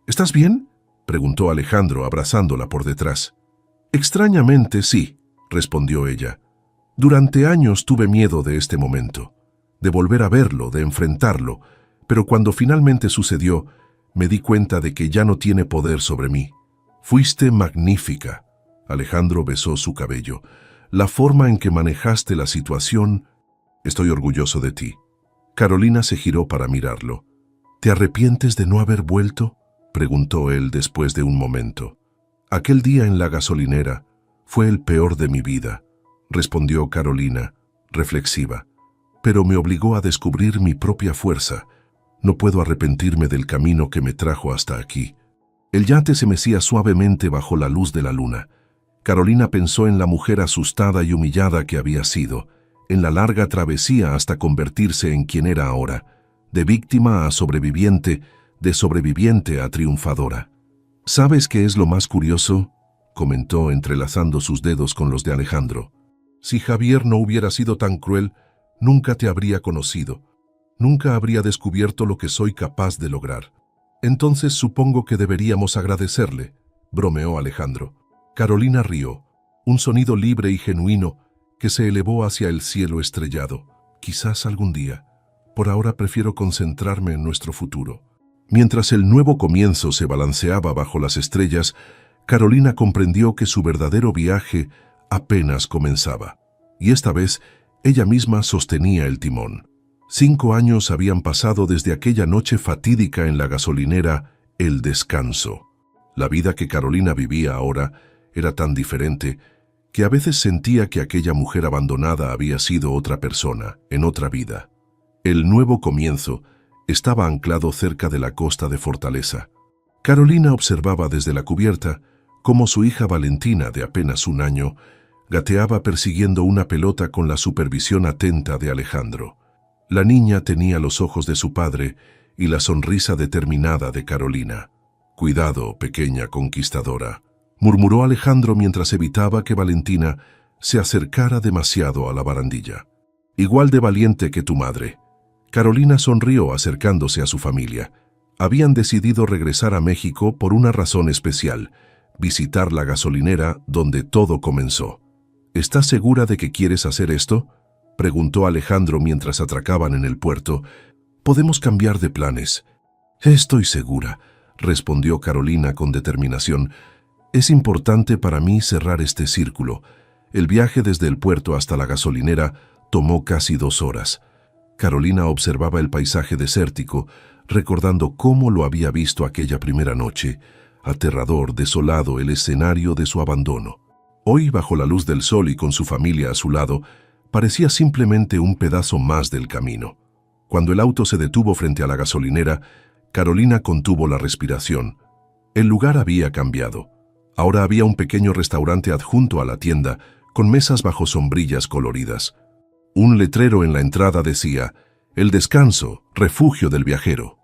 «¿Estás bien?», preguntó Alejandro abrazándola por detrás. Extrañamente sí, respondió ella. Durante años tuve miedo de este momento, de volver a verlo, de enfrentarlo, pero cuando finalmente sucedió, me di cuenta de que ya no tiene poder sobre mí. Fuiste magnífica. Alejandro besó su cabello. La forma en que manejaste la situación, estoy orgulloso de ti. Carolina se giró para mirarlo. ¿Te arrepientes de no haber vuelto?, preguntó él después de un momento. Aquel día en la gasolinera fue el peor de mi vida, respondió Carolina, reflexiva. Pero me obligó a descubrir mi propia fuerza. No puedo arrepentirme del camino que me trajo hasta aquí. El yate se mecía suavemente bajo la luz de la luna. Carolina pensó en la mujer asustada y humillada que había sido, en la larga travesía hasta convertirse en quien era ahora, de víctima a sobreviviente, de sobreviviente a triunfadora. ¿Sabes qué es lo más curioso?, comentó entrelazando sus dedos con los de Alejandro. Si Javier no hubiera sido tan cruel, nunca te habría conocido. Nunca habría descubierto lo que soy capaz de lograr. Entonces supongo que deberíamos agradecerle, bromeó Alejandro. Carolina rió, un sonido libre y genuino que se elevó hacia el cielo estrellado. Quizás algún día. Por ahora prefiero concentrarme en nuestro futuro. Mientras el nuevo comienzo se balanceaba bajo las estrellas, Carolina comprendió que su verdadero viaje apenas comenzaba. Y esta vez, ella misma sostenía el timón. 5 años habían pasado desde aquella noche fatídica en la gasolinera El Descanso. La vida que Carolina vivía ahora era tan diferente que a veces sentía que aquella mujer abandonada había sido otra persona, en otra vida. El nuevo comienzo estaba anclado cerca de la costa de Fortaleza. Carolina observaba desde la cubierta cómo su hija Valentina, de apenas 1 año, gateaba persiguiendo una pelota con la supervisión atenta de Alejandro. La niña tenía los ojos de su padre y la sonrisa determinada de Carolina. «Cuidado, pequeña conquistadora», murmuró Alejandro mientras evitaba que Valentina se acercara demasiado a la barandilla. «Igual de valiente que tu madre». Carolina sonrió acercándose a su familia. Habían decidido regresar a México por una razón especial: visitar la gasolinera donde todo comenzó. «¿Estás segura de que quieres hacer esto?», preguntó Alejandro mientras atracaban en el puerto. «Podemos cambiar de planes». «Estoy segura», respondió Carolina con determinación. «Es importante para mí cerrar este círculo». El viaje desde el puerto hasta la gasolinera tomó casi 2 horas. Carolina observaba el paisaje desértico, recordando cómo lo había visto aquella primera noche. Aterrador, desolado, el escenario de su abandono. Hoy, bajo la luz del sol y con su familia a su lado, parecía simplemente un pedazo más del camino. Cuando el auto se detuvo frente a la gasolinera, Carolina contuvo la respiración. El lugar había cambiado. Ahora había un pequeño restaurante adjunto a la tienda, con mesas bajo sombrillas coloridas. Un letrero en la entrada decía: «El Descanso, refugio del viajero».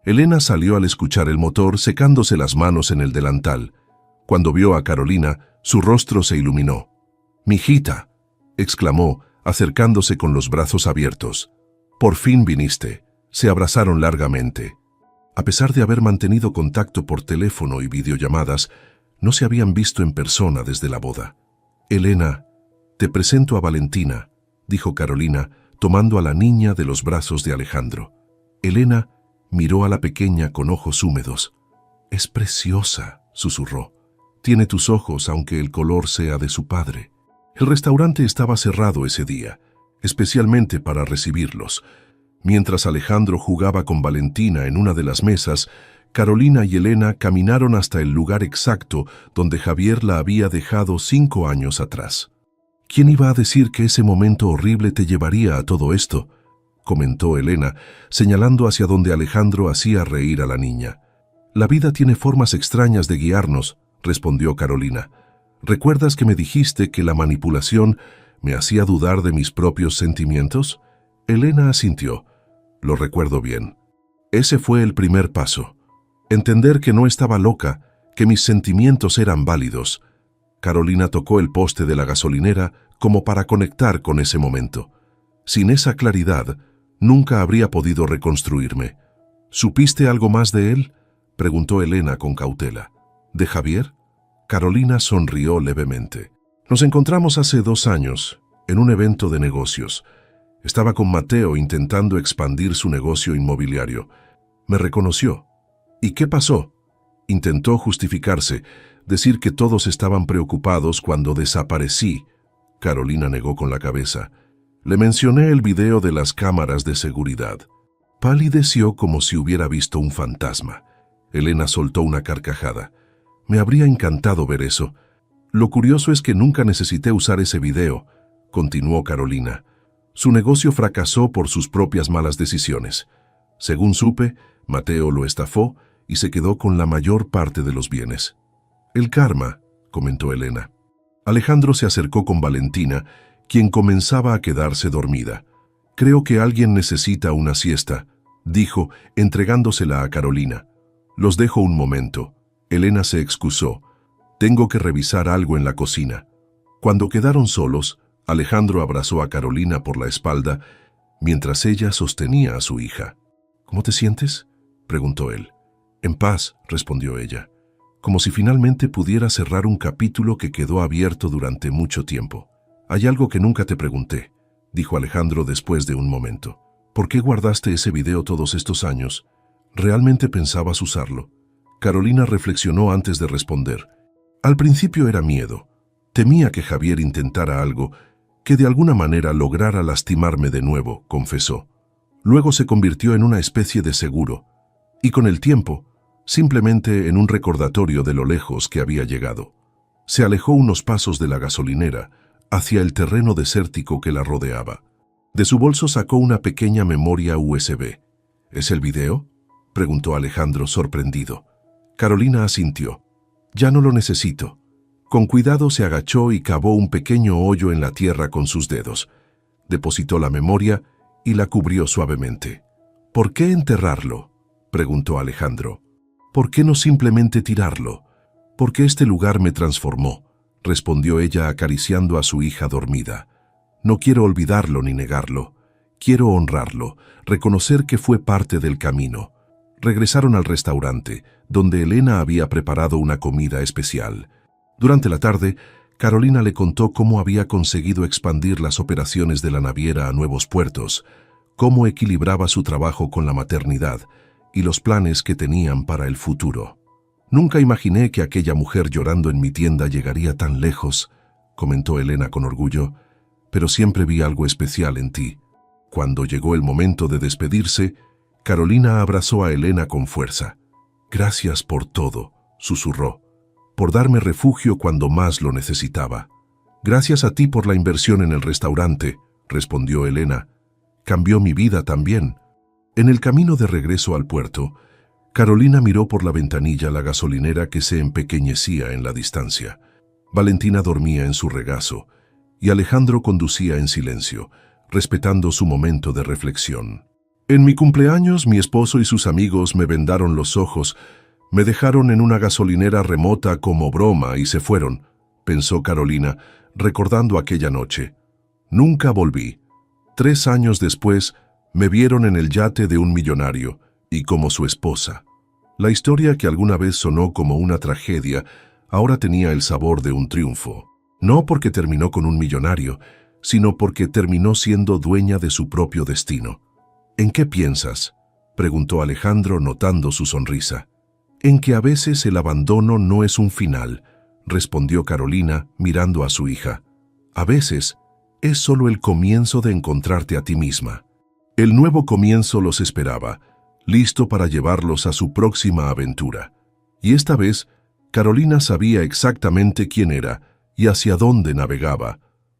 Elena salió al escuchar el motor, secándose las manos en el delantal. Cuando vio a Carolina, su rostro se iluminó. «Mijita», exclamó, acercándose con los brazos abiertos. «Por fin viniste». Se abrazaron largamente. A pesar de haber mantenido contacto por teléfono y videollamadas, no se habían visto en persona desde la boda. «Elena, te presento a Valentina», dijo Carolina, tomando a la niña de los brazos de Alejandro. Elena miró a la pequeña con ojos húmedos. «Es preciosa», susurró. «Tiene tus ojos, aunque el color sea de su padre». El restaurante estaba cerrado ese día, especialmente para recibirlos. Mientras Alejandro jugaba con Valentina en una de las mesas, Carolina y Elena caminaron hasta el lugar exacto donde Javier la había dejado 5 años atrás. «¿Quién iba a decir que ese momento horrible te llevaría a todo esto?», comentó Elena, señalando hacia donde Alejandro hacía reír a la niña. «La vida tiene formas extrañas de guiarnos», respondió Carolina. «¿Recuerdas que me dijiste que la manipulación me hacía dudar de mis propios sentimientos?». Elena asintió. «Lo recuerdo bien. Ese fue el primer paso. Entender que no estaba loca, que mis sentimientos eran válidos». Carolina tocó el poste de la gasolinera como para conectar con ese momento. Sin esa claridad, nunca habría podido reconstruirme. «¿Supiste algo más de él?», preguntó Elena con cautela. ¿De Javier? Carolina sonrió levemente. Nos encontramos hace 2 años, en un evento de negocios. Estaba con Mateo intentando expandir su negocio inmobiliario. Me reconoció. ¿Y qué pasó? Intentó justificarse, decir que todos estaban preocupados cuando desaparecí. Carolina negó con la cabeza. Le mencioné el video de las cámaras de seguridad. Palideció como si hubiera visto un fantasma. Elena soltó una carcajada. Me habría encantado ver eso. Lo curioso es que nunca necesité usar ese video, continuó Carolina. Su negocio fracasó por sus propias malas decisiones. Según supe, Mateo lo estafó y se quedó con la mayor parte de los bienes. El karma, comentó Elena. Alejandro se acercó con Valentina, quien comenzaba a quedarse dormida. Creo que alguien necesita una siesta, dijo, entregándosela a Carolina. Los dejo un momento. Elena se excusó. Tengo que revisar algo en la cocina. Cuando quedaron solos, Alejandro abrazó a Carolina por la espalda, mientras ella sostenía a su hija. ¿Cómo te sientes?, preguntó él. En paz, respondió ella, como si finalmente pudiera cerrar un capítulo que quedó abierto durante mucho tiempo. Hay algo que nunca te pregunté, dijo Alejandro después de un momento. ¿Por qué guardaste ese video todos estos años? ¿Realmente pensabas usarlo? Carolina reflexionó antes de responder. Al principio era miedo. Temía que Javier intentara algo que de alguna manera lograra lastimarme de nuevo, confesó. Luego se convirtió en una especie de seguro, y con el tiempo, simplemente en un recordatorio de lo lejos que había llegado. Se alejó unos pasos de la gasolinera, hacia el terreno desértico que la rodeaba. De su bolso sacó una pequeña memoria USB. ¿Es el video?, preguntó Alejandro sorprendido. Carolina asintió. Ya no lo necesito. Con cuidado se agachó y cavó un pequeño hoyo en la tierra con sus dedos. Depositó la memoria y la cubrió suavemente. ¿Por qué enterrarlo?, preguntó Alejandro. ¿Por qué no simplemente tirarlo? Porque este lugar me transformó, respondió ella acariciando a su hija dormida. No quiero olvidarlo ni negarlo. Quiero honrarlo, reconocer que fue parte del camino. Regresaron al restaurante, donde Elena había preparado una comida especial. Durante la tarde, Carolina le contó cómo había conseguido expandir las operaciones de la naviera a nuevos puertos, cómo equilibraba su trabajo con la maternidad y los planes que tenían para el futuro. Nunca imaginé que aquella mujer llorando en mi tienda llegaría tan lejos, comentó Elena con orgullo, pero siempre vi algo especial en ti. Cuando llegó el momento de despedirse, Carolina abrazó a Elena con fuerza. Gracias por todo, susurró, por darme refugio cuando más lo necesitaba. Gracias a ti por la inversión en el restaurante, respondió Elena. Cambió mi vida también. En el camino de regreso al puerto, Carolina miró por la ventanilla la gasolinera que se empequeñecía en la distancia. Valentina dormía en su regazo y Alejandro conducía en silencio, respetando su momento de reflexión. En mi cumpleaños, mi esposo y sus amigos me vendaron los ojos, me dejaron en una gasolinera remota como broma y se fueron, pensó Carolina, recordando aquella noche. Nunca volví. 3 años después, me vieron en el yate de un millonario y como su esposa. La historia que alguna vez sonó como una tragedia, ahora tenía el sabor de un triunfo. No porque terminó con un millonario, sino porque terminó siendo dueña de su propio destino. ¿En qué piensas?, preguntó Alejandro notando su sonrisa. En que a veces el abandono no es un final, respondió Carolina mirando a su hija. A veces es solo el comienzo de encontrarte a ti misma. El nuevo comienzo los esperaba, listo para llevarlos a su próxima aventura. Y esta vez, Carolina sabía exactamente quién era y hacia dónde navegaba,